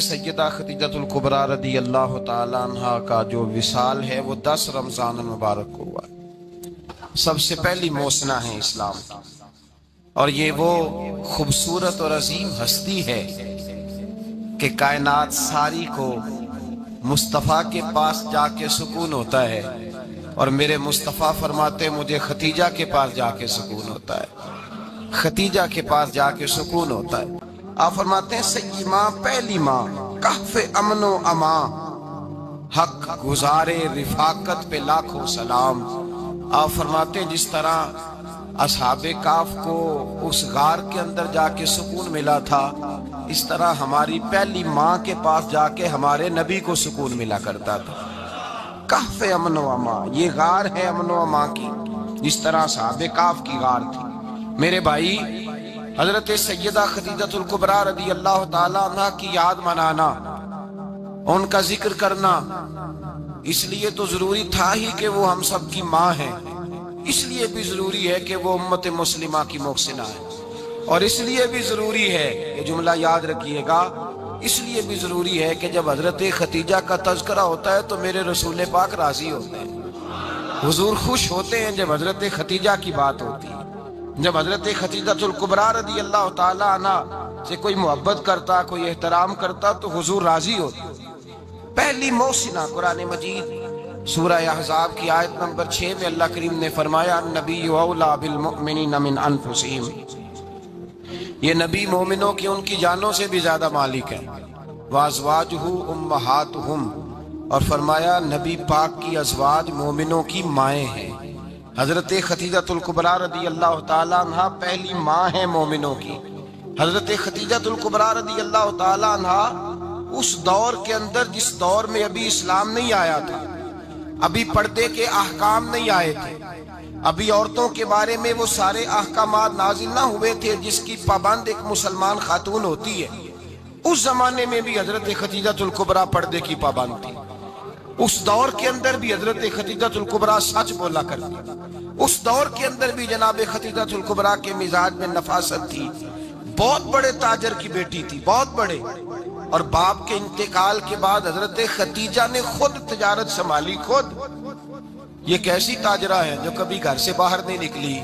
سیدہ خدیجۃ الکبریٰ رضی اللہ تعالیٰ عنہ کا جو وصال ہے وہ 10 رمضان المبارک کو ہوا. سب سے پہلی موسنا ہے اسلام کی، اور یہ وہ خوبصورت اور عظیم ہستی ہے کہ کائنات ساری کو مصطفیٰ کے پاس جا کے سکون ہوتا ہے، اور میرے مصطفیٰ فرماتے مجھے ختیجہ کے پاس جا کے سکون ہوتا ہے، ختیجہ کے پاس جا کے سکون ہوتا ہے. آپ فرماتے ہیں سیدی ماں، پہلی ماں، کہف امن و امان، حق گزارے رفاقت پہ لاکھوں سلام. آپ فرماتے ہیں جس طرح اصحاب کہف کو اس غار کے اندر جا کے سکون ملا تھا، اس طرح ہماری پہلی ماں کے پاس جا کے ہمارے نبی کو سکون ملا کرتا تھا. کہف امن و امان، یہ غار ہے امن و امان کی، جس طرح اصحاب کہف کی غار تھی. میرے بھائی، حضرت سیدہ خدیجۃ الکبریٰ رضی اللہ تعالیٰ عنہ کی یاد منانا، ان کا ذکر کرنا اس لیے تو ضروری تھا ہی کہ وہ ہم سب کی ماں ہیں، اس لیے بھی ضروری ہے کہ وہ امت مسلمہ کی محسنہ ہے، اور اس لیے بھی ضروری ہے، یہ جملہ یاد رکھیے گا، اس لیے بھی ضروری ہے کہ جب حضرت ختیجہ کا تذکرہ ہوتا ہے تو میرے رسول پاک راضی ہوتے ہیں، حضور خوش ہوتے ہیں جب حضرت ختیجہ کی بات ہوتی ہے. جب حضرت خدیجۃ الکبریٰ رضی اللہ تعالیٰ عنہ سے کوئی محبت کرتا، کوئی احترام کرتا تو حضور راضی ہوتے. پہلی موسنہ قرآن مجید سورہ احزاب کی آیت نمبر 6 میں اللہ کریم نے فرمایا النبی اولیٰ بالمؤمنین من انفسہم، یہ نبی مومنوں کی ان کی جانوں سے بھی زیادہ مالک ہے. وازواجہ امہاتہم، اور فرمایا نبی پاک کی ازواج مومنوں کی مائیں ہیں. حضرت خدیجۃ الکبریٰ رضی اللہ تعالیٰ عنہ پہلی ماں ہیں مومنوں کی. حضرت خدیجۃ الکبریٰ رضی اللہ تعالیٰ عنہ اس دور کے اندر جس دور میں ابھی اسلام نہیں آیا تھا، ابھی پردے کے احکام نہیں آئے تھے، ابھی عورتوں کے بارے میں وہ سارے احکامات نازل نہ ہوئے تھے جس کی پابند ایک مسلمان خاتون ہوتی ہے. اس زمانے میں بھی حضرت خدیجۃ الکبریٰ پردے کی پابند تھی. اس دور کے اندر بھی حضرت خدیجۃ الکبریٰ سچ بولا کرتی. اس دور کے اندر بھی جناب خدیجۃ الکبریٰ کے مزاج میں نفاست تھی. بہت بڑے تاجر کی بیٹی تھی، بہت بڑے، اور باپ کے انتقال کے بعد حضرت خدیجہ نے خود تجارت سنبھالی. خود. یہ کیسی تاجرہ ہیں جو کبھی گھر سے باہر نہیں نکلی؟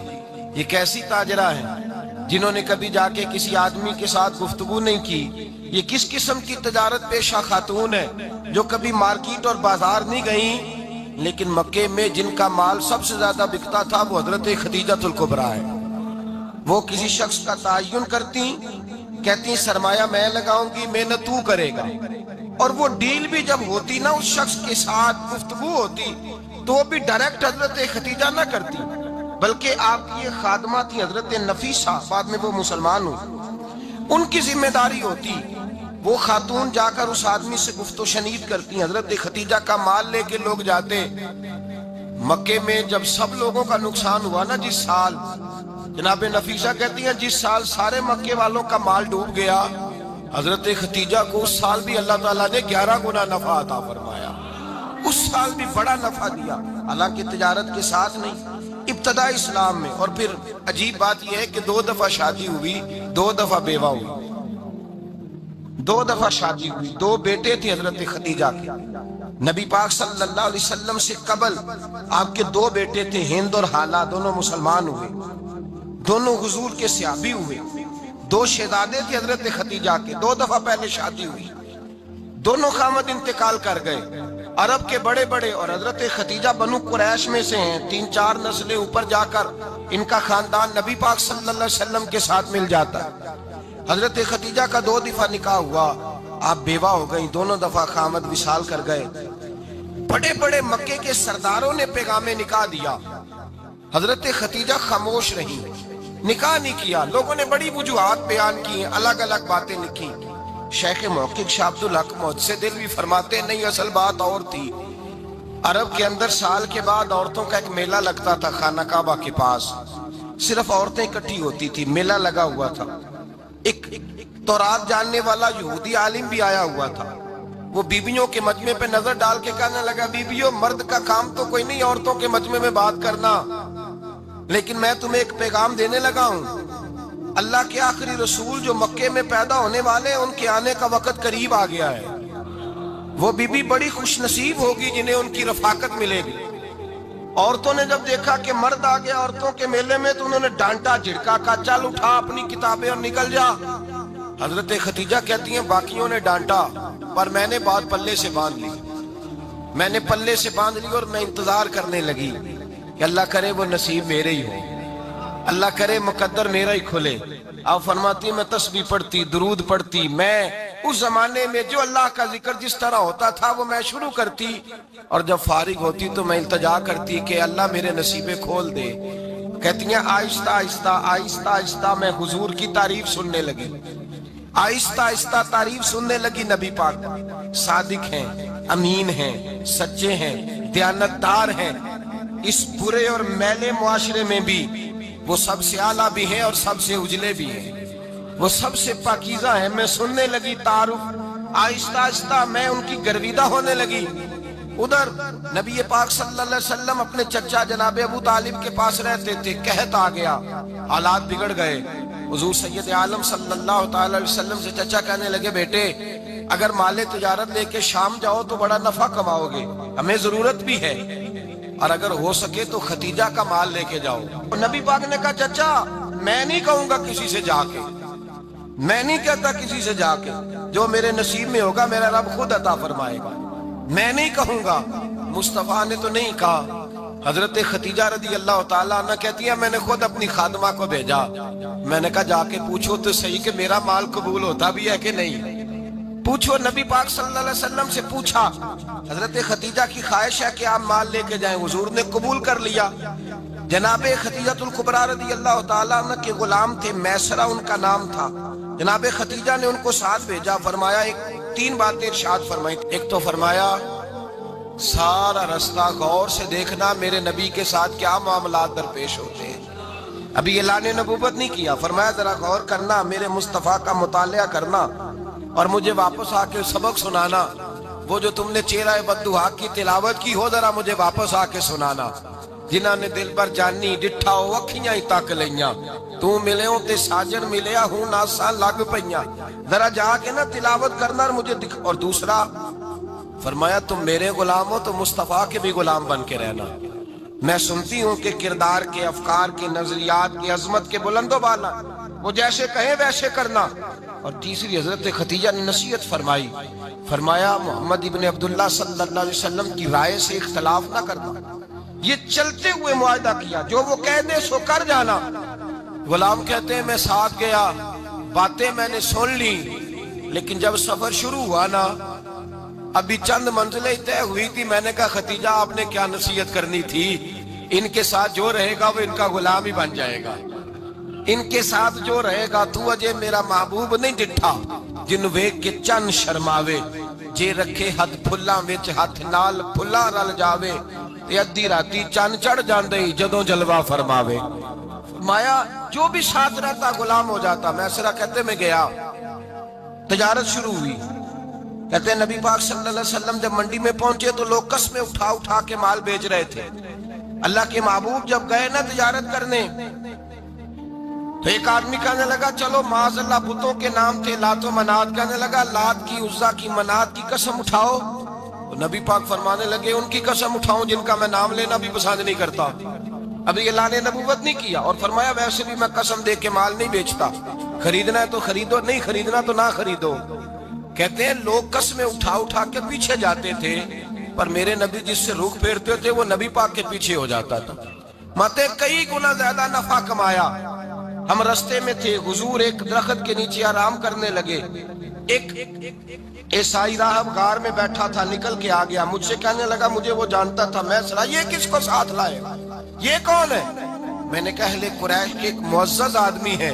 یہ کیسی تاجرہ ہیں جنہوں نے کبھی جا کے کسی آدمی کے ساتھ گفتگو نہیں کی؟ یہ کس قسم کی تجارت پیشہ خاتون ہے جو کبھی مارکیٹ اور بازار نہیں گئیں؟ لیکن مکے میں جن کا مال سب سے زیادہ بکتا تھا وہ حضرت خدیجۃ الکبریٰ ہے. وہ کسی شخص کا تعین کرتی، کہتی سرمایہ میں لگاؤں گی، محنت تو کرے گا، اور وہ ڈیل بھی جب ہوتی نا، اس شخص کے ساتھ گفتگو ہوتی تو وہ بھی ڈائریکٹ حضرت خدیجہ نہ کرتی، بلکہ آپ کی ایک خادمہ تھی حضرت نفیسہ، بعد میں وہ مسلمان ہوئی، ان کی ذمہ داری ہوتی. وہ خاتون جا کر اس آدمی سے گفت و شنید کرتی. حضرت خدیجہ کا مال لے کے لوگ جاتے. مکے میں جب سب لوگوں کا نقصان ہوا نا، جس سال، جناب نفیسہ کہتی ہیں جس سال سارے مکے والوں کا مال ڈوب گیا، حضرت خدیجہ کو اس سال بھی اللہ تعالیٰ نے 11 گنا نفع عطا فرمایا. اس سال بھی بڑا نفع دیا، حالانکہ تجارت کے ساتھ نہیں، ابتدا اسلام میں. اور پھر عجیب بات یہ ہے کہ 2 دفعہ شادی ہوئی، 2 دفعہ بیوہ ہوئی، 2 دفعہ شادی ہوئی. 2 بیٹے تھے حضرت خدیجہ کے. نبی پاک صلی اللہ علیہ وسلم سے قبل آپ کے 2 بیٹے تھے، ہند اور حالہ، دونوں مسلمان ہوئے، دونوں حضور کے صحابی ہوئے. 2 شہزادے تھے حضرت خدیجہ کے، 2 دفعہ پہلے شادی ہوئی. دونوں خامد انتقال کر گئے، عرب کے بڑے بڑے، اور حضرت خدیجہ بنو قریش میں سے ہیں. 3-4 نسلیں اوپر جا کر ان کا خاندان نبی پاک صلی اللہ علیہ وسلم کے ساتھ مل جاتا ہے. حضرت خدیجہ کا 2 دفعہ نکاح ہوا، آپ بیوہ ہو گئی، دونوں دفعہ خامد وصال کر گئے. بڑے بڑے مکے کے سرداروں نے پیغام نکاح دیا، حضرت خدیجہ خاموش رہی، نکاح نہیں کیا. لوگوں نے بڑی وجوہات بیان کی، الگ الگ باتیں لکھی. شیخ محقق شاہ عبدالحق محدث دہلوی فرماتے ہیں نہیں، اصل بات اور تھی. عرب کے اندر سال کے بعد عورتوں کا ایک میلہ لگتا تھا خانہ کعبہ کے پاس، صرف عورتیں اکٹھی ہوتی تھی، میلہ لگا ہوا تھا. ایک تورات جاننے والا یہودی عالم بھی آیا ہوا تھا. وہ بیویوں کے مجمع پہ نظر ڈال کے کہنے لگا بیویوں، مرد کا کام تو کوئی نہیں عورتوں کے مجمع میں بات کرنا، لیکن میں تمہیں ایک پیغام دینے لگا ہوں. اللہ کے آخری رسول جو مکے میں پیدا ہونے والے ہیں ان کے آنے کا وقت قریب آ گیا ہے. وہ بی بی بڑی خوش نصیب ہوگی جنہیں ان کی رفاقت ملے گی. عورتوں نے جب دیکھا کہ مرد آ گیا عورتوں کے میلے میں تو انہوں نے ڈانٹا جھڑکا کہا چل اٹھا اپنی کتابیں اور نکل جا. حضرت خدیجہ کہتی ہیں باقیوں نے ڈانٹا پر میں نے بات پلے سے باندھ لی. میں نے پلے سے باندھ لی اور میں انتظار کرنے لگی کہ اللہ کرے وہ نصیب میرے ہی ہو, اللہ کرے مقدر میرا ہی کھلے. آپ فرماتی میں تسبیح پڑھتی درود پڑھتی, میں اس زمانے میں جو اللہ کا ذکر جس طرح ہوتا تھا وہ میں شروع کرتی اور جب فارغ ہوتی تو میں التجا کرتی کہ اللہ میرے نصیبیں کھول دے. کہتی ہیں آہستہ آہستہ آہستہ آہستہ میں حضور کی تعریف سننے لگی. آہستہ آہستہ تعریف سننے لگی. نبی پاک صادق ہیں, امین ہیں, سچے ہیں, دیانتدار ہیں. اس برے اور میلے معاشرے میں بھی وہ سب سے اعلیٰ بھی ہیں اور سب سے اجلے بھی ہیں, وہ سب سے پاکیزہ ہیں. میں سننے لگی تعارف, آہستہ آہستہ میں ان کی گرویدہ ہونے لگی. ادھر نبی پاک صلی اللہ علیہ وسلم اپنے چچا جناب ابو طالب کے پاس رہتے تھے. قحط آ گیا, حالات بگڑ گئے. حضور سید عالم صلی اللہ تعالی علیہ وسلم سے چچا کہنے لگے بیٹے اگر مال تجارت لے کے شام جاؤ تو بڑا نفع کماؤ گے, ہمیں ضرورت بھی ہے, اور اگر ہو سکے تو خدیجہ کا مال لے کے جاؤ. نبی پاک نے کہا چچا میں نہیں کہوں گا کسی سے جا کے, میں نہیں کہتا کسی سے جا کے, جو میرے نصیب میں ہوگا میرا رب خود عطا فرمائے گا, میں نہیں کہوں گا. مصطفیٰ نے تو نہیں کہا. حضرت خدیجہ رضی اللہ تعالیٰ عنہ کہتی ہے میں نے خود اپنی خادمہ کو بھیجا. میں نے کہا جا کے پوچھو تو صحیح کہ میرا مال قبول ہوتا بھی ہے کہ نہیں, پوچھو. نبی پاک صلی اللہ علیہ وسلم سے پوچھا. حضرت خدیجہ کی خواہش ہے کہ آپ مال لے کے جائیں. حضور نے قبول کر لیا. جناب خدیجہ الکبریٰ رضی اللہ تعالیٰ عنہ کے غلام تھے, میسرہ ان کا نام تھا. جناب خدیجہ نے ان کو ساتھ بھیجا. فرمایا تین باتیں ارشاد فرمائی. ایک تو فرمایا سارا رستہ غور سے دیکھنا میرے نبی کے ساتھ کیا معاملات درپیش ہوتے ہیں. ابھی اعلان نبوت نہیں کیا. فرمایا ذرا غور کرنا, میرے مصطفیٰ کا مطالعہ کرنا اور مجھے واپس آ کے سبق سنانا. وہ جو تم نے چہرہ بددعا کی تلاوت کی ہو ذرا مجھے واپس آ کے سنانا. جنہاں نے دل پر جانی ڈٹھا ہو اکھیاں ہی تک لیاں, تو ملے ہوں تے ساجن ملیا ہوں ناساں لگ پئیاں. ذرا جا کے نا تلاوت کرنا اور مجھے اور دوسرا فرمایا تم میرے غلام ہو تو مصطفیٰ کے بھی غلام بن کے رہنا. میں سنتی ہوں کہ کردار کے, افکار کے, نظریات کی عظمت کے بلند و بالا, وہ جیسے کہیں ویسے کرنا. اور تیسری حضرت خدیجہ نے نصیحت فرمائی. فرمایا محمد ابن عبداللہ صلی اللہ علیہ وسلم کی رائے سے اختلاف نہ کرنا. یہ چلتے ہوئے معاہدہ کیا, جو وہ کہہ دے سو کر جانا. غلام کہتے ہیں میں ساتھ گیا, باتیں میں نے سن لی, لیکن جب سفر شروع ہوا نا ابھی چند منزلیں طے ہوئی تھی. میں نے کہا خدیجہ آپ نے کیا نصیحت کرنی تھی, ان کے ساتھ جو رہے گا وہ ان کا غلام ہی بن جائے گا. ان کے ساتھ جو رہے گا تو اجے میرا محبوب نہیں ڈٹھا جن ویک کے چن شرماوے, جے رکھے ہاتھ پھلاں وچ ہاتھ نال پھلاں رل جاوے, تے ادھی راتی چن چڑھ جاندے جدوں جلوہ فرماوے. فرمایا جو بھی ساتھ رہتا غلام ہو جاتا. میسرہ کہتے میں گیا, تجارت شروع ہوئی. کہتے ہیں نبی پاک صلی اللہ علیہ وسلم جب منڈی میں پہنچے تو لوگ قسمیں اٹھا اٹھا کے مال بیچ رہے تھے. اللہ کے محبوب جب گئے نا تجارت کرنے تو ایک آدمی کہنے لگا چلو معاذ اللہ بتوں کے نام تھے لات و منات, کہنے لگا لات کی عزا کی منات کی قسم اٹھاؤ. تو نبی پاک فرمانے لگے ان کی قسم اٹھاؤں جن کا میں نام لینا بھی پسند نہیں کرتا. ابھی اعلان نبوت نہیں کیا. اور فرمایا ویسے بھی میں قسم دے کے مال نہیں بیچتا, خریدنا ہے تو خریدو, نہیں خریدنا تو نہ خریدو. کہتے ہیں لوگ قسمیں اٹھا اٹھا کے پیچھے جاتے تھے, پر میرے نبی جس سے رخ پھیرتے تھے وہ نبی پاک کے پیچھے ہو جاتا تھا. ماتے کئی گنا زیادہ نفع کمایا. ہم رستے میں تھے, حضور ایک درخت کے نیچے آرام کرنے لگے. ایک عیسائی راہب غار میں بیٹھا تھا, نکل کے آ گیا. مجھ سے کہنے لگا مجھے وہ جانتا تھا. میں سنا یہ کس کو ساتھ لائے, یہ کون ہے؟ میں نے کہا اہل قریش کے ایک معزز آدمی ہے.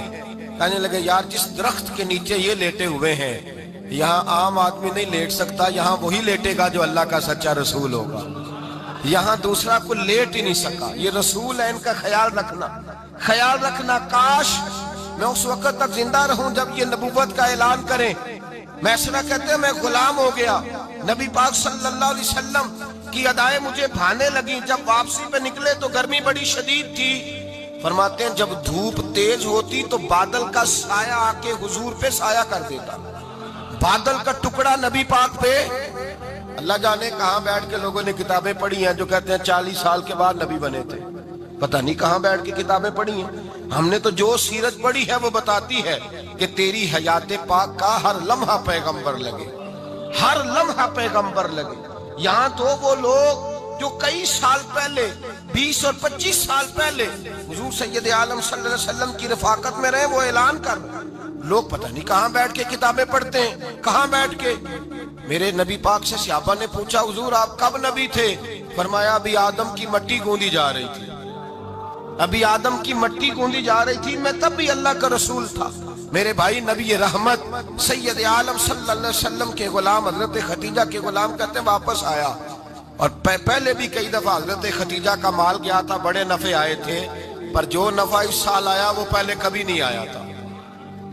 کہنے لگے یار جس درخت کے نیچے یہ لیٹے ہوئے ہیں یہاں عام آدمی نہیں لیٹ سکتا, یہاں وہی لیٹے گا جو اللہ کا سچا رسول ہوگا. یہاں دوسرا کوئی لیٹ ہی نہیں سکا. یہ رسول ہے, ان کا خیال رکھنا, خیال رکھنا. کاش میں اس وقت تک زندہ رہوں جب یہ نبوت کا اعلان کریں. میسرہ کہتے ہیں میں غلام ہو گیا. نبی پاک صلی اللہ علیہ وسلم کی ادائیں مجھے بھانے لگیں. جب واپسی پہ نکلے تو گرمی بڑی شدید تھی. فرماتے ہیں جب دھوپ تیز ہوتی تو بادل کا سایہ آ کے حضور پہ سایہ کر دیتا. بادل کا ٹکڑا نبی پاک پہ. اللہ جانے کہاں بیٹھ کے لوگوں نے کتابیں پڑھی ہیں جو کہتے ہیں 40 سال کے بعد نبی بنے تھے. پتہ نہیں کہاں بیٹھ کے کتابیں پڑھی ہیں. ہم نے تو جو سیرت پڑھی ہے وہ بتاتی ہے کہ تیری حیات پاک کا ہر لمحہ پیغمبر لگے, ہر لمحہ پیغمبر لگے. یہاں تو وہ لوگ جو کئی سال پہلے 20 اور 25 سال پہلے حضور سید عالم صلی اللہ علیہ وسلم کی رفاقت میں رہے وہ اعلان کر رہے. لوگ پتہ نہیں کہاں بیٹھ کے کتابیں پڑھتے ہیں, کہاں بیٹھ کے. میرے نبی پاک سے صحابہ نے پوچھا حضور آپ کب نبی تھے؟ فرمایا ابھی آدم کی مٹی گوندی جا رہی تھی, ابھی آدم کی مٹی گوندی جا رہی تھی, میں تب بھی اللہ کا رسول تھا. میرے بھائی نبی رحمت سید عالم صلی اللہ علیہ وسلم کے غلام حضرت خدیجہ کے غلام کہتے ہیں واپس آیا, اور پہلے بھی کئی دفعہ حضرت خدیجہ کا مال گیا تھا, بڑے نفع آئے تھے, پر جو نفع اس سال آیا وہ پہلے کبھی نہیں آیا تھا.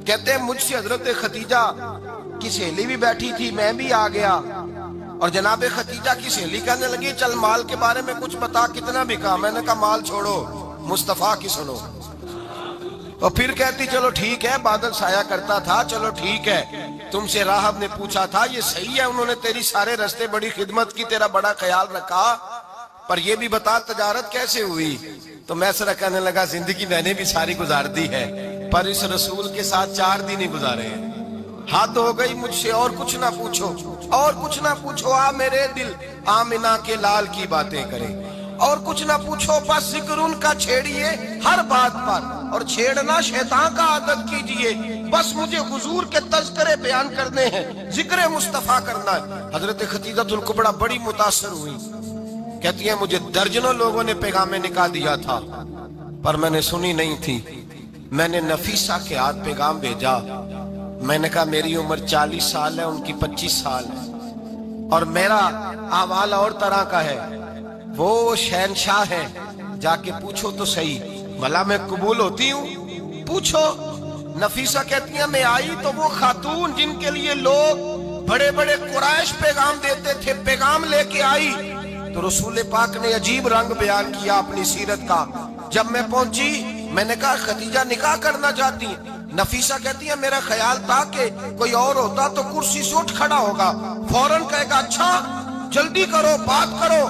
کہتے ہیں مجھ سے حضرت خدیجہ کی سہیلی بھی بیٹھی تھی, میں بھی آ گیا, اور جناب خدیجہ کی سہیلی کہنے لگی چل مال کے بارے میں کچھ بتا, کتنا بکا؟ میں نے کہا مال چھوڑو, مصطفیٰ کی سنو. اور پھر کہتی چلو ٹھیک ہے, بادل سایہ کرتا تھا, چلو ٹھیک ہے, تم سے راہب نے پوچھا تھا یہ صحیح ہے, انہوں نے تیری سارے رستے بڑی خدمت کی, تیرا بڑا خیال رکھا, پر یہ بھی بتا تجارت کیسے ہوئی؟ تو میں سرا کہنے لگا زندگی میں نے بھی ساری گزار دی ہے, پر اس رسول کے ساتھ 4 دن ہی گزارے ہیں. حد ہو گئی مجھ سے, اور کچھ نہ پوچھو, اور کچھ نہ پوچھو, آ میرے دل آمنہ کے لال کی باتیں کرے, اور کچھ نہ پوچھو, بس ذکر ان کا چھیڑیے ہر بات پر, اور چھیڑنا شیطان کا عادت کیجئے, بس مجھے حضور کے تذکرے بیان کرنے ہیں, ذکر مصطفیٰ کرنا ہے. حضرت خدیجہ الکبریٰ بڑی متاثر ہوئی, کہتی ہیں مجھے درجنوں لوگوں نے پیغام نکال دیا تھا پر میں نے سنی نہیں تھی. میں نے نفیسہ کے ہاتھ پیغام بھیجا, میں نے کہا میری عمر 40 سال ہے, ان کی 25 سال ہے, اور میرا احوال اور طرح کا ہے, وہ شہنشاہ ہے, جا کے پوچھو تو صحیح, بھلا میں قبول ہوتی ہوں؟ پوچھو. نفیسہ کہتی ہیں میں آئی تو وہ خاتون جن کے لیے لوگ بڑے بڑے قریش پیغام دیتے تھے, پیغام لے کے آئی, تو رسول پاک نے عجیب رنگ بیان کیا اپنی سیرت کا. جب میں پہنچی میں نے کہا خدیجہ نکاح کرنا چاہتی ہیں؟ نفیسہ کہتی ہے میرا خیال تھا کہ کوئی اور ہوتا تو کرسی سے اٹھ کھڑا ہوگا, فوراً کہے گا اچھا جلدی کرو, بات کرو.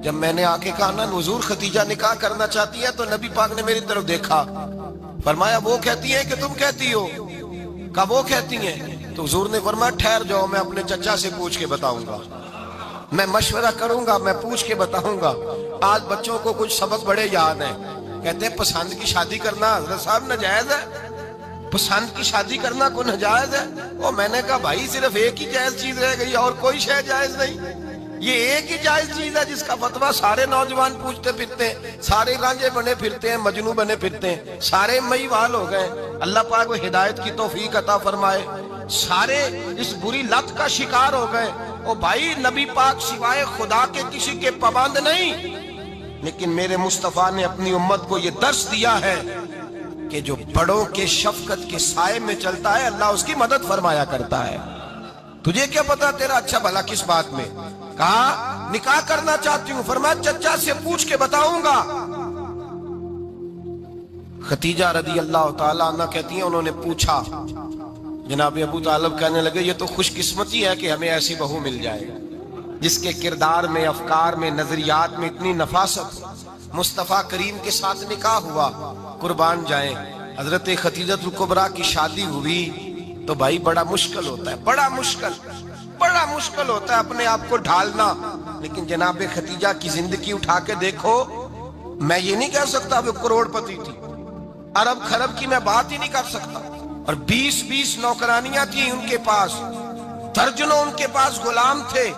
جب میں نے آ کے کہا نا حضور خدیجہ نکاح کرنا چاہتی ہے, تو نبی پاک نے میری طرف دیکھا, فرمایا وہ کہتی ہے کہ تم کہتی ہو؟ کہا وہ کہتی ہیں. تو حضور نے فرمایا ٹھہر جاؤ, میں اپنے چچا سے پوچھ کے بتاؤں گا, میں مشورہ کروں گا, میں پوچھ کے بتاؤں گا. آج بچوں کو کچھ سبق بڑے یاد ہیں, کہتے ہیں پسند کی شادی کرنا حضرت صاحب ناجائز ہے, پسند کی شادی کرنا کو ناجائز ہے. اور میں نے کہا بھائی صرف ایک ہی جائز چیز رہ گئی, اور کوئی شے جائز نہیں, یہ ایک ہی جائز چیز ہے جس کا فتویٰ سارے نوجوان پوچھتے پھرتے ہیں, سارے رانجے بنے پھرتے ہیں, مجنوں بنے پھرتے ہیں, سارے مئیوال ہو گئے. اللہ پاک کو ہدایت کی توفیق عطا فرمائے. سارے اس بری لت کا شکار ہو گئے. او بھائی نبی پاک سوائے خدا کے کسی کے پابند نہیں, لیکن میرے مصطفیٰ نے اپنی امت کو یہ درس دیا ہے کہ جو بڑوں کے شفقت کے سائے میں چلتا ہے اللہ اس کی مدد فرمایا کرتا ہے. تجھے کیا پتا تیرا اچھا بھلا کس بات میں؟ کہا نکاح کرنا چاہتی ہوں, فرمایا چچا سے پوچھ کے بتاؤں گا. خدیجہ رضی اللہ تعالیٰ عنہ کہتی ہیں انہوں نے پوچھا, جناب ابو طالب کہنے لگے یہ تو خوش قسمتی ہے کہ ہمیں ایسی بہو مل جائے جس کے کردار میں, افکار میں, نظریات میں اتنی نفاست. مصطفیٰ کریم کے ساتھ نکاح ہوا, قربان جائیں. حضرت خدیجہ الکبریٰ کی شادی ہوئی تو بھائی بڑا مشکل ہوتا ہے, بڑا مشکل ہوتا ہے اپنے آپ کو ڈھالنا. لیکن جناب خدیجہ کی زندگی اٹھا کے دیکھو, میں یہ نہیں کہہ سکتا وہ کروڑ پتی تھی, ارب خرب کی میں بات ہی نہیں کر سکتا, اور 20 نوکرانیاں تھیں ان کے پاس, درجنوں ان کے پاس غلام تھے.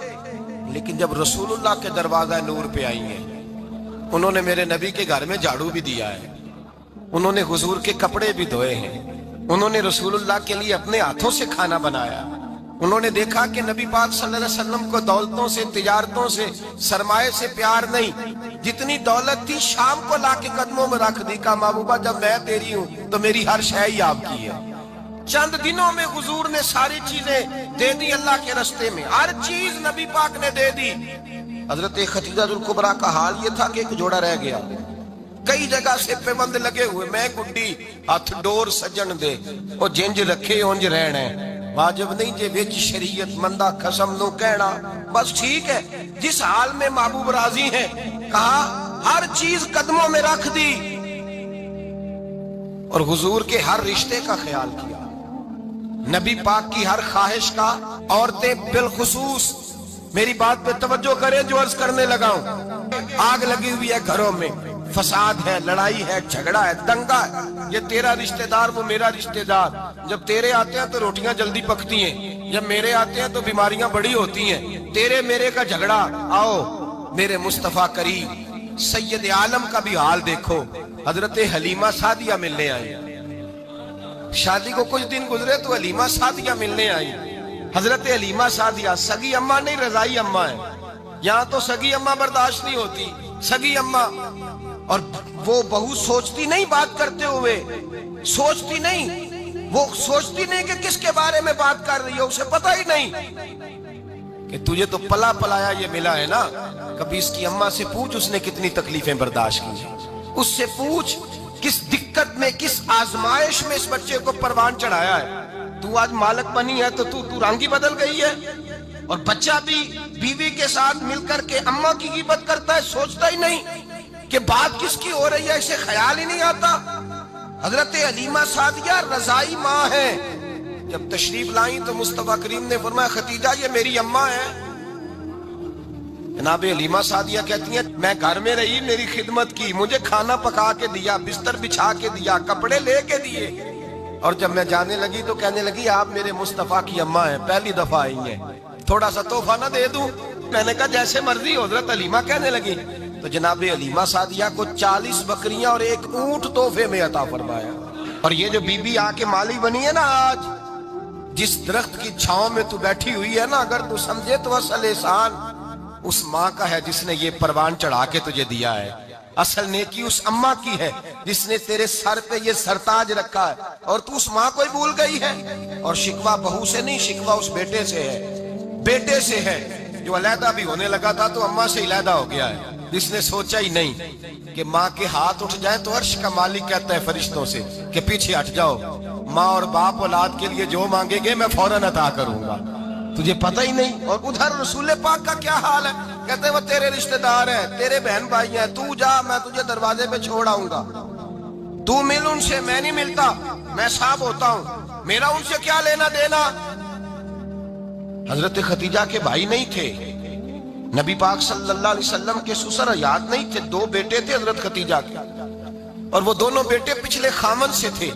لیکن جب رسول اللہ کے دروازہ نور پہ آئی ہیں, انہوں نے میرے نبی کے گھر میں جھاڑو بھی دیا ہے, انہوں نے حضور کے کپڑے بھی دھوئے ہیں, انہوں نے رسول اللہ کے لیے اپنے ہاتھوں سے کھانا بنایا. انہوں نے دیکھا کہ نبی پاک صلی اللہ علیہ وسلم کو دولتوں سے, تجارتوں سے, سرمایے سے پیار نہیں, جتنی دولت تھی شام کو لا کے قدموں میں رکھ دی. کہا محبوبہ جب میں تیری ہوں تو میری ہر شے ہی آپ کی ہے. چند دنوں میں حضور نے ساری چیزیں دے دی اللہ کے رستے میں, ہر چیز نبی پاک نے دے دی. حضرت خدیجہ الکبریٰ کا حال یہ تھا کہ ایک جوڑا رہ گیا, کئی جگہ سے پیوند لگے ہوئے، میں گڈی ہاتھ ڈور سجن دے او جنج رکھے اونج رہنا ہے، واجب نہیں جے وچ شریعت مندہ قسم نو کہنا، بس ٹھیک ہے۔ جس حال میں محبوب راضی ہیں، کہا ہر چیز قدموں میں رکھ دی اور حضور کے ہر رشتے کا خیال کیا، نبی پاک کی ہر خواہش کا۔ عورتیں بالخصوص میری بات پہ توجہ کریں جو عرض کرنے لگا ہوں، آگ لگی ہوئی ہے گھروں میں، فساد ہے، لڑائی ہے، جھگڑا ہے، دنگا ہے، یہ تیرا رشتہ دار وہ میرا رشتہ دار، جب تیرے آتے ہیں تو روٹیاں جلدی پکتی ہیں، جب میرے آتے ہیں تو بیماریاں بڑی ہوتی ہیں، تیرے میرے کا جھگڑا۔ آؤ میرے مصطفیٰ کریم سید عالم کا بھی حال دیکھو، حضرت حلیمہ سعدیہ ملنے آئی، شادی کو کچھ دن گزرے تو حلیمہ سعدیہ ملنے آئی۔ حضرت حلیمہ سعدیہ سگی اماں نہیں، رضائی اماں ہے، یہاں تو سگی اماں برداشت نہیں ہوتی، سگی اماں، اور وہ بہو سوچتی نہیں بات کرتے ہوئے، سوچتی نہیں، وہ سوچتی نہیں کہ کس کے بارے میں بات کر رہی ہے، اسے پتہ ہی نہیں کہ تجھے تو پلا پلایا یہ ملا ہے نا، کبھی اس کی اماں سے پوچھ اس نے کتنی تکلیفیں برداشت کی، اس سے پوچھ کس دقت میں، کس آزمائش میں اس بچے کو پروان چڑھایا ہے۔ تو آج مالک بنی ہے تو رنگ ہی بدل گئی ہے، اور بچہ بھی بیوی کے ساتھ مل کر کے اماں کی غیبت کرتا ہے، سوچتا ہی نہیں کہ بات کس کی ہو رہی ہے، اسے خیال ہی نہیں آتا۔ حضرت حلیمہ سعدیہ رضائی ماں ہے، جب تشریف لائیں تو مصطفیٰ کریم نے فرمایا ختیجہ یہ میری اماں ہے۔ جناب حلیمہ سعدیہ کہتی ہیں میں گھر میں رہی، میری خدمت کی، مجھے کھانا پکا کے دیا، بستر بچھا کے دیا، کپڑے لے کے دیے، اور جب میں جانے لگی تو کہنے لگی آپ میرے مصطفیٰ کی اماں ہیں، پہلی دفعہ آئی ہیں، تھوڑا سا تحفہ نہ دے دوں؟ میں نے کہا جیسے مرضی۔ حضرت حلیمہ کہنے لگی تو جناب حلیمہ سعدیہ کو 40 بکریاں اور 1 اونٹ تحفے میں عطا فرمایا۔ اور یہ جو بی بی آ کے مالی بنی ہے نا آج، جس درخت کی چھاؤں میں تو بیٹھی ہوئی ہے نا، اگر تو سمجھے تو اصل احسان اس ماں کا ہے جس نے یہ پروان چڑھا کے تجھے دیا ہے، اصل نیکی اس اماں کی ہے جس نے تیرے سر پہ یہ سرتاج رکھا ہے، اور تو اس ماں کو ہی بھول گئی ہے۔ اور شکوہ بہو سے نہیں، شکوہ اس بیٹے سے ہے، بیٹے سے ہے جو علیحدہ بھی ہونے لگا تھا تو اماں سے علیحدہ ہو گیا ہے، جس نے سوچا ہی نہیں کہ ماں کے ہاتھ اٹھ جائیں تو عرش کا مالک کہتا ہے فرشتوں سے کہ پیچھے ہٹ جاؤ، ماں اور باپ اولاد کے لیے جو مانگیں گے میں فوراً عطا کروں گا، تجھے پتہ ہی نہیں۔ اور ادھر رسول پاک کا کیا حال ہے، کہتے ہیں وہ تیرے رشتہ دار ہیں، تیرے بہن بھائی ہیں، تو جا میں تجھے دروازے پہ چھوڑ آؤں گا، تو مل ان سے، میں نہیں ملتا، میں صاحب ہوتا ہوں، میرا ان سے کیا لینا دینا۔ حضرت ختیجہ کے بھائی نہیں تھے، نبی پاک صلی اللہ علیہ وسلم کے سسر یاد نہیں تھے، 2 بیٹے تھے حضرت ختیجہ کے، اور وہ دونوں بیٹے پچھلے خامن سے تھے۔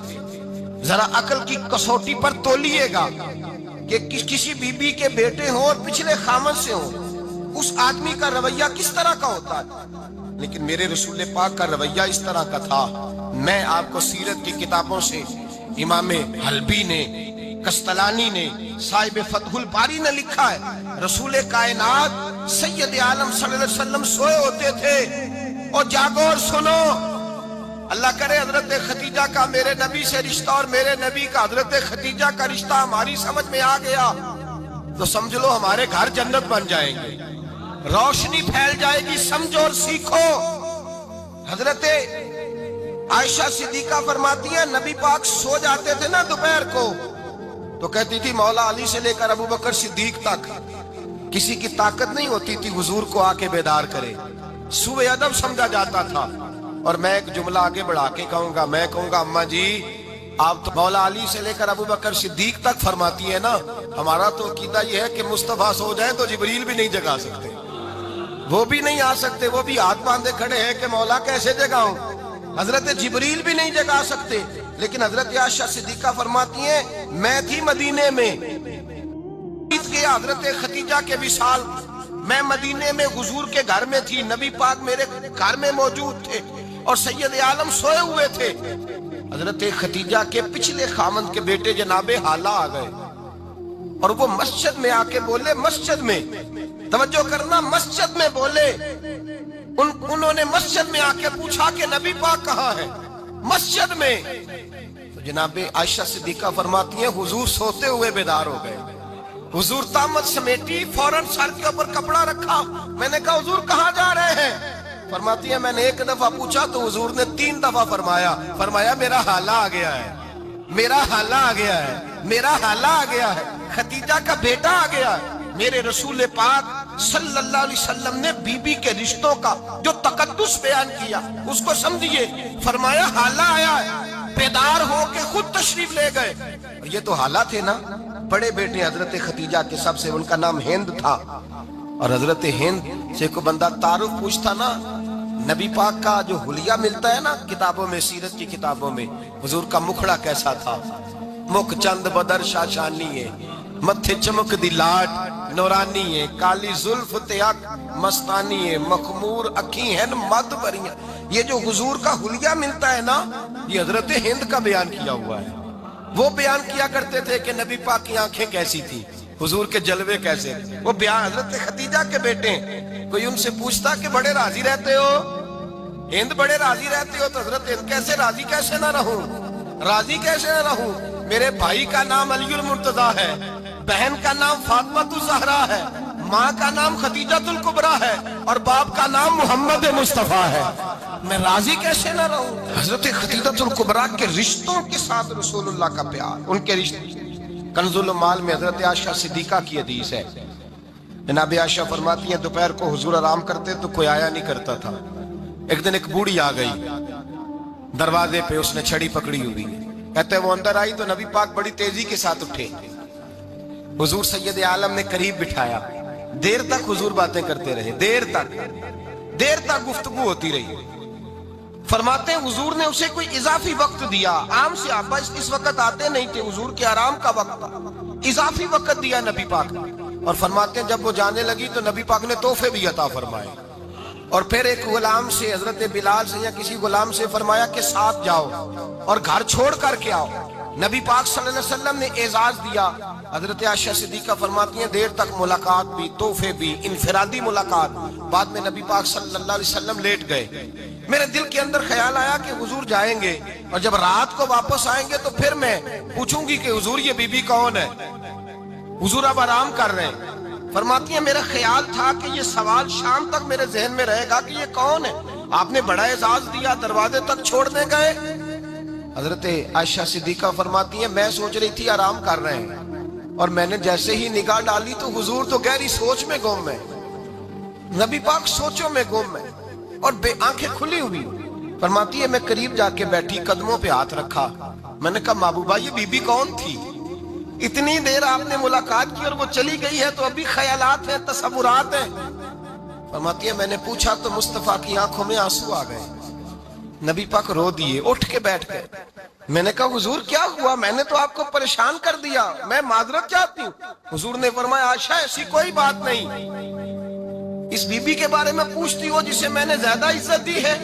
ذرا عقل کی کسوٹی پر تولیے گا کہ کسی بی بی کے بیٹے ہوں اور پچھلے خامن سے ہوں، اس آدمی کا رویہ کس طرح کا ہوتا ہے، لیکن میرے رسول پاک کا رویہ اس طرح کا تھا۔ میں آپ کو سیرت کی کتابوں سے امام حلبی نے، قسطلانی نے، صاحب فتح الباری نے لکھا ہے، رسول کائنات سید عالم صلی اللہ علیہ وسلم سوئے ہوتے تھے، اور جاگو اور سنو، اللہ کرے حضرت ختیجہ کا میرے نبی سے رشتہ اور میرے نبی کا حضرت ختیجہ کا رشتہ ہماری سمجھ میں آ گیا تو سمجھ لو ہمارے گھر جنت بن جائیں گے، روشنی پھیل جائے گی، سمجھو اور سیکھو۔ حضرت عائشہ صدیقہ فرماتی ہیں نبی پاک سو جاتے تھے نا دوپہر کو تو کہتی تھی مولا علی سے لے کر ابو بکر صدیق تک کسی کی طاقت نہیں ہوتی تھی حضور کو آ کے بیدار کرے، سوء ادب سمجھا جاتا تھا۔ اور میں ایک جملہ آگے بڑھا کے کہوں گا، میں کہوں گا اماں جی آپ تو مولا علی سے لے کر ابو بکر صدیق تک فرماتی ہے نا، ہمارا تو عقیدہ یہ ہے کہ مصطفیٰ سو جائے تو جبریل بھی نہیں جگا سکتے، وہ بھی نہیں آ سکتے، وہ بھی ہاتھ باندھے کھڑے ہیں کہ مولا کیسے جگاؤں، حضرت جبریل بھی نہیں جگا سکتے۔ لیکن حضرت عائشہ صدیقہ فرماتی ہیں میں تھی مدینے میں حضرت ختیجہ کے وصال، میں مدینے میں حضور کے گھر میں تھی، نبی پاک میرے گھر میں موجود تھے اور سید عالم سوئے ہوئے تھے، حضرت ختیجہ کے پچھلے خامند کے بیٹے جناب حالہ آ گئے اور وہ مسجد میں آ کے بولے، مسجد میں توجہ کرنا، مسجد میں بولے، انہوں نے مسجد میں آ کے پوچھا کہ نبی پاک کہاں ہے، مسجد میں۔ تو جناب عائشہ صدیقہ فرماتی ہیں حضور سوتے ہوئے بیدار ہو گئے، حضور طامت سمیٹی، فوراً سر کے اوپر کپڑا رکھا، میں نے کہا حضور کہاں جا رہے ہیں، فرماتی ہے میں نے ایک دفعہ پوچھا تو حضور نے 3 دفعہ فرمایا میرا حالہ آ گیا ہے، میرا حالہ آ گیا ہے، میرا حالہ آ گیا ہے، ختیجہ کا بیٹا آ گیا ہے۔ میرے رسول پاک صلی اللہ علیہ وسلم نے بی بی کے رشتوں کا جو تقدس بیان کیا اس کو سمجھیے، فرمایا حالہ آیا ہے، بیدار ہو کے خود تشریف لے گئے۔ یہ تو حالہ تھے نا، بڑے بیٹے حضرت ختیجہ کے سب سے، ان کا نام ہند تھا، اور حضرت ہند سے کوئی بندہ تعارف پوچھتا نا، نبی پاک کا جو حلیہ ملتا ہے نا کتابوں میں، سیرت کی کتابوں میں، حضور کا مکھڑا کیسا تھا، مکھ چند بدر شاشانی ہے، متھے چمک دی لاٹ نورانی ہے، کالی زلف تے اک مستانی ہے، مخمور اکھی ہیں مد بریاں۔ یہ جو حضور کا حلیہ ملتا ہے نا، یہ حضرت ہند کا بیان کیا ہوا ہے۔ وہ بیان کیا کرتے تھے کہ نبی پاک کی آنکھیں کیسی تھی، حضور کے جلوے کیسے، وہ بیان حضرت ختیجہ کے بیٹے ہیں۔ کوئی ان سے پوچھتا کہ بڑے راضی رہتے ہو، ہند بڑے راضی رہتے ہو، تو حضرت ہند کیسے راضی کیسے نہ رہوں، راضی کیسے نہ رہوں، میرے بھائی کا نام علی المرتضیٰ ہے، بہن کا نام فاطمۃ الزہرا ہے، ماں کا نام خدیجۃ الکبریٰ ہے، اور باپ کا نام محمد مصطفیٰ ہے، میں راضی کیسے نہ رہوں۔ حضرت خدیجۃ الکبریٰ کے رشتوں کے ساتھ رسول اللہ کا پیار، ان کے رشتے۔ کنز المال میں حضرت عائشہ صدیقہ کی حدیث ہے، جناب عائشہ فرماتی ہیں دوپہر کو حضور آرام کرتے تو کوئی آیا نہیں کرتا تھا۔ ایک دن ایک بوڑھی آ گئی دروازے پہ، اس نے چھڑی پکڑی ہوئی، کہتے وہ اندر آئی تو نبی پاک بڑی تیزی کے ساتھ اٹھے، حضور سید عالم نے قریب بٹھایا، دیر تک حضور باتیں کرتے رہے، دیر تک گفتگو ہوتی رہی۔ فرماتے ہیں حضور نے اسے کوئی اضافی وقت دیا، عام صحابہ اس وقت آتے نہیں تھے، حضور کے آرام کا وقت تھا، اضافی وقت دیا نبی پاک نے، اور فرماتے ہیں جب وہ جانے لگی تو نبی پاک نے تحفے بھی عطا فرمائے، اور پھر ایک غلام سے، حضرت بلال سے یا کسی غلام سے فرمایا کہ ساتھ جاؤ اور گھر چھوڑ کر کے آؤ۔ نبی پاک صلی اللہ علیہ وسلم نے اعزاز دیا۔ حضرت عائشہ صدیقہ فرماتی ہیں دیر تک ملاقات بھی، تحفے بھی، انفرادی ملاقات۔ بعد میں نبی پاک صلی اللہ علیہ وسلم لیٹ گئے، میرے دل کے اندر خیال آیا کہ حضور جائیں گے اور جب رات کو واپس آئیں گے تو پھر میں پوچھوں گی کہ حضور یہ بی بی کون ہے، حضور اب آرام کر رہے ہیں۔ فرماتی ہیں میرا خیال تھا کہ یہ سوال شام تک میرے ذہن میں رہے گا کہ یہ کون ہے، آپ نے بڑا اعزاز دیا، دروازے تک چھوڑنے گئے۔ حضرت عائشہ صدیقہ فرماتی ہیں میں سوچ رہی تھی آرام کر رہے ہیں، اور میں نے جیسے ہی نگاہ ڈالی تو حضور تو گہری سوچ میں گم ہے، نبی پاک سوچوں میں گم ہے اور بے آنکھیں کھلی ہوئی۔ فرماتی ہے میں قریب جا کے بیٹھی، قدموں پہ ہاتھ رکھا، میں نے کہا محبوبہ یہ بی بی کون تھی، اتنی دیر آپ نے ملاقات کی اور وہ چلی گئی ہے تو ابھی خیالات ہیں، تصورات ہیں۔ فرماتی ہے میں نے پوچھا تو مصطفیٰ کی آنکھوں میں آنسو آ گئے، نبی پاک رو دیے، اٹھ کے بیٹھ گئے۔ میں نے کہا حضور کیا ہوا، میں نے تو آپ کو پریشان کر دیا، میں معذرت چاہتی ہوں۔ حضور نے فرمایا عائشہ ایسی کوئی بات نہیں، اس بی بی کے بارے میں پوچھتی ہو جسے میں نے زیادہ عزت دی ہے،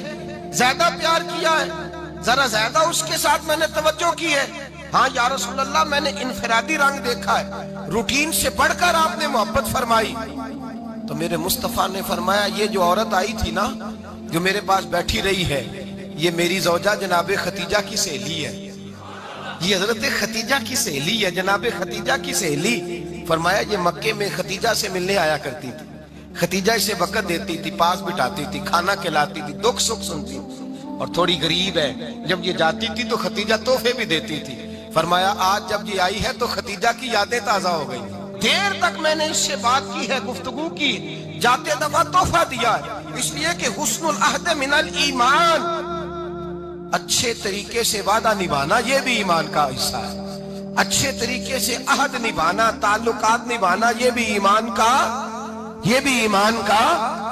زیادہ پیار کیا ہے، ذرا زیادہ اس کے ساتھ میں نے توجہ کی ہے۔ ہاں یا رسول اللہ میں نے انفرادی رنگ دیکھا ہے، روٹین سے بڑھ کر آپ نے محبت فرمائی۔ تو میرے مصطفیٰ نے فرمایا یہ جو عورت آئی تھی نا، جو میرے پاس بیٹھی رہی ہے، یہ میری زوجہ جناب ختیجہ کی سہیلی ہے، یہ حضرت ختیجہ کی سہیلی ہے، جناب ختیجہ کی سہیلی۔ فرمایا یہ مکے میں ختیجہ سے ملنے آیا کرتی تھی، ختیجہ اسے وقت دیتی تھی، پاس بٹھاتی تھی، کھانا کھلاتی تھی، دکھ سکھ سنتی، اور تھوڑی غریب ہے، جب یہ جاتی تھی تو ختیجہ تحفے بھی دیتی تھی۔ فرمایا آج جب یہ آئی ہے تو ختیجہ کی یادیں تازہ ہو گئی، دیر تک میں نے اس سے بات کی ہے، گفتگو کی، جاتے دفعہ تحفہ دیا ہے، اس لیے کہ حسن العہد من الایمان، اچھے طریقے سے وعدہ نبھانا یہ بھی ایمان کا حصہ ہے، اچھے طریقے سے عہد نبھانا، تعلقات نبھانا یہ بھی ایمان کا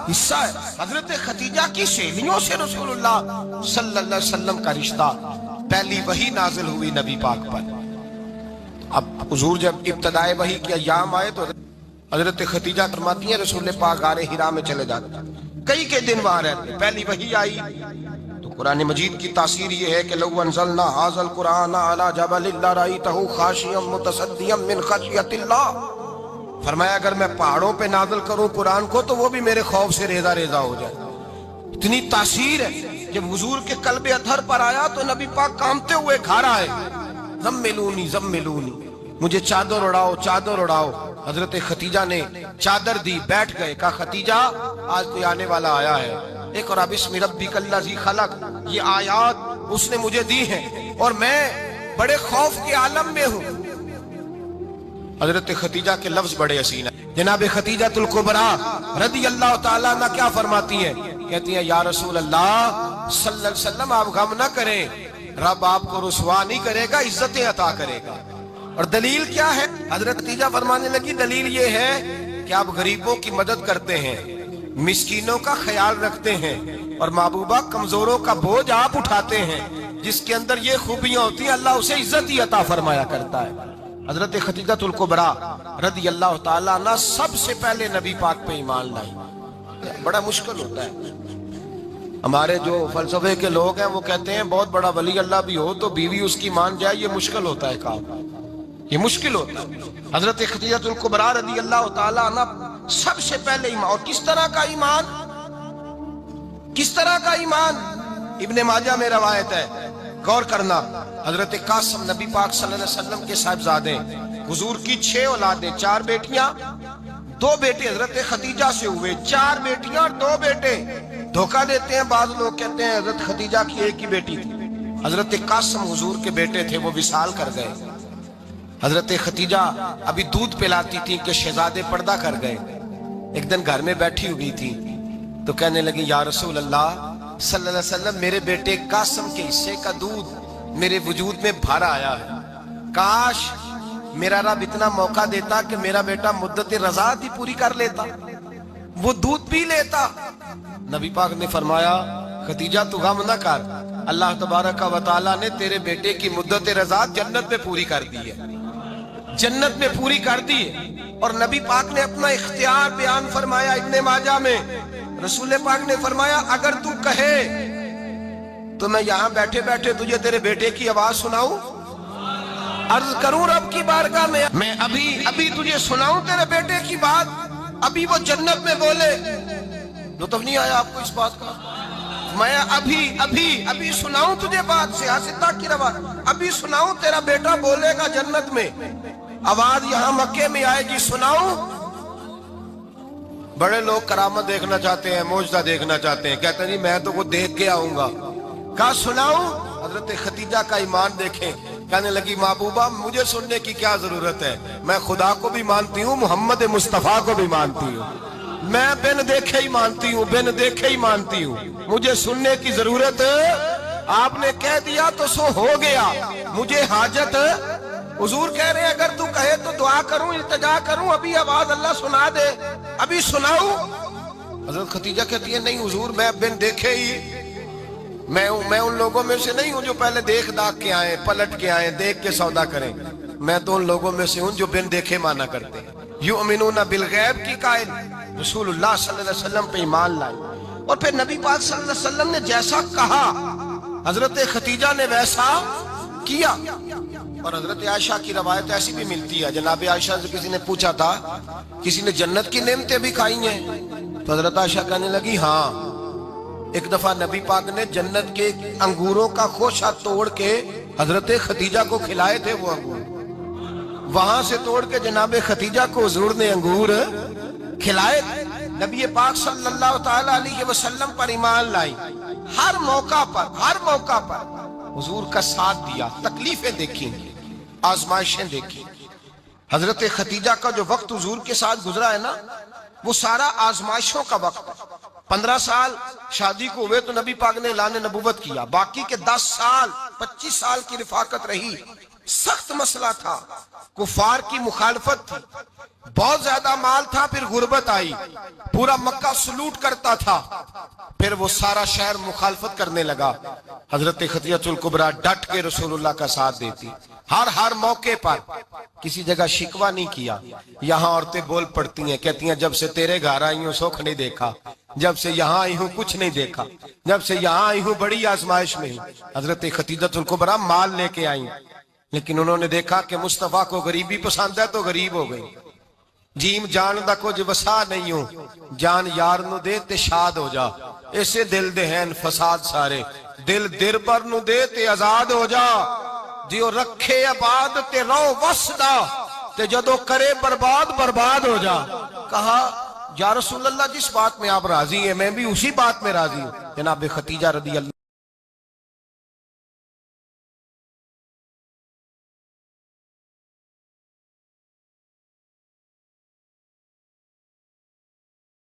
حصہ ہے۔ حضرت ختیجہ کی سہیلیوں سے رسول اللہ صلی اللہ علیہ وسلم کا رشتہ، پہلی وحی نازل ہوئی نبی پاک پر۔ اب حضور جب ابتدائے وحی کے ایام آئے تو حضرت ختیجہ فرماتی ہیں رسول پاک غار حرا میں چلے جاتے، کئی کے دن وہاں رہتے، پہلی وحی آئی تو قرآن مجید کی تاثیر یہ ہے کہ لو انزلنا ھذا القرآن علی جبل لرأیتہ خاشعا متصدعا من خشیۃ اللہ، فرمایا اگر میں پہاڑوں پہ نازل کروں قرآن کو تو وہ بھی میرے خوف سے ریزہ ریزہ ہو جائے، اتنی تاثیر ہے۔ جب حضور کے قلب اطہر پر آیا تو نبی پاک کامتے ہوئے گھر آئے، زملونی زملونی، مجھے چادر اڑاؤ چادر اڑاؤ۔ حضرت ختیجہ نے چادر دی، بیٹھ گئے، کہا ختیجہ آج کوئی آنے والا آیا ہے، اقرأ ربسم ربک الذی خلق، یہ آیات اس نے مجھے دی ہیں اور میں بڑے خوف کے عالم میں ہوں۔ حضرت خدیجہ کے لفظ بڑے حسین ہیں۔ جناب خدیجہ الکبریٰ رضی اللہ تعالیٰ عنہ کیا فرماتی ہیں؟ کہتی ہیں یا رسول اللہ صلی اللہ علیہ وسلم آپ غم نہ کریں، رب آپ کو رسوا نہیں کرے گا، عزتیں عطا کرے گا۔ اور دلیل کیا ہے؟ حضرت خدیجہ فرمانے لگی دلیل یہ ہے کہ آپ غریبوں کی مدد کرتے ہیں، مسکینوں کا خیال رکھتے ہیں، اور محبوبہ کمزوروں کا بوجھ آپ اٹھاتے ہیں۔ جس کے اندر یہ خوبیاں ہوتی ہیں اللہ اسے عزت ہی عطا فرمایا کرتا ہے۔ حضرت خدیجہ الکبریٰ رضی اللہ تعالیٰ عنہ سب سے پہلے نبی پاک پہ ایمان لائی۔ بڑا مشکل ہوتا ہے، ہمارے جو فلسفے کے لوگ ہیں وہ کہتے ہیں بہت بڑا ولی اللہ بھی ہو تو بیوی اس کی مان جائے، یہ مشکل ہوتا ہے کام، یہ مشکل ہوتا ہے۔ حضرت خدیجہ الکبریٰ رضی اللہ تعالیٰ عنہ سب سے پہلے ایمان، اور کس طرح کا ایمان؟ کس طرح کا ایمان؟ ابن ماجہ میں روایت ہے، غور کرنا۔ حضرت قاسم نبی پاک صلی اللہ علیہ وسلم کے صاحبزادے، حضور کی 6 اولادیں، 4 بیٹیاں 2 بیٹے حضرت خدیجہ سے ہوئے، 4 بیٹیاں اور 2 بیٹے۔ دھوکہ دیتے ہیں بعض لوگ، کہتے ہیں حضرت خدیجہ کی ایک ہی بیٹی تھی۔ حضرت قاسم حضور کے بیٹے تھے، وہ وصال کر گئے۔ حضرت خدیجہ ابھی دودھ پلاتی تھی کہ شہزادے پردہ کر گئے۔ ایک دن گھر میں بیٹھی ہوئی تھی تو کہنے لگی یا رسول اللہ صلی اللہ علیہ وسلم میرے بیٹے قاسم کے حصے کا دودھ میرے وجود میں بھر آیا ہے، کاش میرا رب اتنا موقع دیتا کہ میرا بیٹا مدت رضاعت ہی پوری کر لیتا، وہ دودھ پی لیتا۔ نبی پاک نے فرمایا خدیجہ تو غم نہ کر، اللہ تبارک و تعالیٰ نے تیرے بیٹے کی مدت رضاعت جنت میں پوری کر دی ہے، جنت میں پوری کر دی ہے۔ اور نبی پاک نے اپنا اختیار بیان فرمایا ابن ماجہ میں، رسول پاک نے فرمایا اگر تو کہے تو میں یہاں بیٹھے بیٹھے تجھے تیرے بیٹے کی آواز سناؤں، عرض کروں رب کی بارگاہ میں ابھی تجھے سناؤں تیرے بیٹے کی بات، ابھی وہ جنت میں بولے۔ لطف نہیں آیا آپ کو اس بات کا؟ میں ابھی سناؤں تجھے بات، سیاستہ کی روایت، ابھی سناؤں تیرا بیٹا بولے گا جنت میں، آواز یہاں مکے میں آئے گی، سناؤں؟ بڑے لوگ کرامت دیکھنا چاہتے ہیں، معجزہ دیکھنا چاہتے ہیں، کہتے ہیں جی میں تو وہ دیکھ کے آؤں گا، کہا سناؤں؟ حضرت خدیجہ کا ایمان دیکھیں، کہنے لگی محبوبہ مجھے سننے کی کیا ضرورت ہے، میں خدا کو بھی مانتی ہوں، محمد مصطفیٰ کو بھی مانتی ہوں، میں بن دیکھے ہی مانتی ہوں، بن دیکھے ہی مانتی ہوں، مجھے سننے کی ضرورت، آپ نے کہہ دیا تو سو ہو گیا، مجھے حاجت۔ حضور کہہ رہے ہیں اگر تو کہے تو دعا کروں، التجا کروں، ابھی آواز اللہ سنا دے، ابھی سناؤں؟ حضرت خدیجہ کہتی ہے نہیں حضور میں بن دیکھے ہی، میں ان لوگوں میں سے نہیں ہوں جو پہلے دیکھ داکھ کے آئیں، پلٹ کے آئیں، دیکھ کے سودا کریں، میں تو ان لوگوں میں سے ہوں جو بن دیکھے مانا کرتے ہیں۔ یؤمنون بالغیب کی قائل رسول اللہ صلی اللہ علیہ وسلم پہ ایمان لائے، اور پھر نبی پاک صلی اللہ علیہ وسلم نے جیسا کہا حضرت خدیجہ نے ویسا کیا۔ اور حضرت عائشہ کی روایت ایسی بھی ملتی ہے، جناب عائشہ سے کسی نے پوچھا تھا کسی نے جنت کی نعمتیں بھی کھائی ہیں؟ تو حضرت عائشہ کہنے لگی ہاں، ایک دفعہ نبی پاک نے جنت کے انگوروں کا خوشہ توڑ کے حضرت خدیجہ کو کھلائے تھے، وہ انگور وہاں سے توڑ کے جناب خدیجہ کو حضور نے انگور کھلائے تھے۔ نبی پاک صلی اللہ تعالی علیہ وسلم پر ایمان لائی، ہر موقع پر حضور کا ساتھ دیا، تکلیفیں دیکھیں، آزمائشیں دیکھیں۔ حضرت خدیجہ کا جو وقت حضور کے ساتھ گزرا ہے نا، وہ سارا آزمائشوں کا وقت ہے۔ 15 سال شادی کو ہوئے تو نبی پاک نے اعلان نبوت کیا، باقی کے 10 سال 25 سال کی رفاقت رہی، سخت مسئلہ تھا، کفار کی مخالفت تھی، بہت زیادہ مال تھا، پھر غربت آئی، پورا مکہ سلوٹ کرتا تھا، پھر وہ سارا شہر مخالفت کرنے لگا۔ حضرت خدیجہ الکبریٰ ڈٹ کے رسول اللہ کا ساتھ دیتی، ہر موقع پر کسی جگہ شکوہ نہیں کیا۔ یہاں عورتیں بول پڑتی ہیں، کہتی ہیں جب سے تیرے گھر آئی ہوں سکھ نہیں دیکھا، جب سے یہاں آئی ہوں کچھ نہیں دیکھا، جب سے یہاں آئی ہوں بڑی آزمائش میں ہوں۔ حضرت خدیجہ الکبریٰ مال لے کے آئیں، لیکن انہوں نے دیکھا کہ مصطفیٰ کو غریبی پسند ہے تو غریب ہو گئی۔ جیم جان دا کچھ وسا نہیں ہوں، جان یار نو دے تے شاد ہو جا، ایسے دل دے ہیں فساد سارے، دل در پر نو دے تے آزاد ہو جا، دیو رکھے آباد تے رو وسدا تے جدو کرے برباد برباد ہو جا۔ کہا یا رسول اللہ جس بات میں آپ راضی ہیں میں بھی اسی بات میں راضی ہوں. جناب خدیجہ رضی اللہ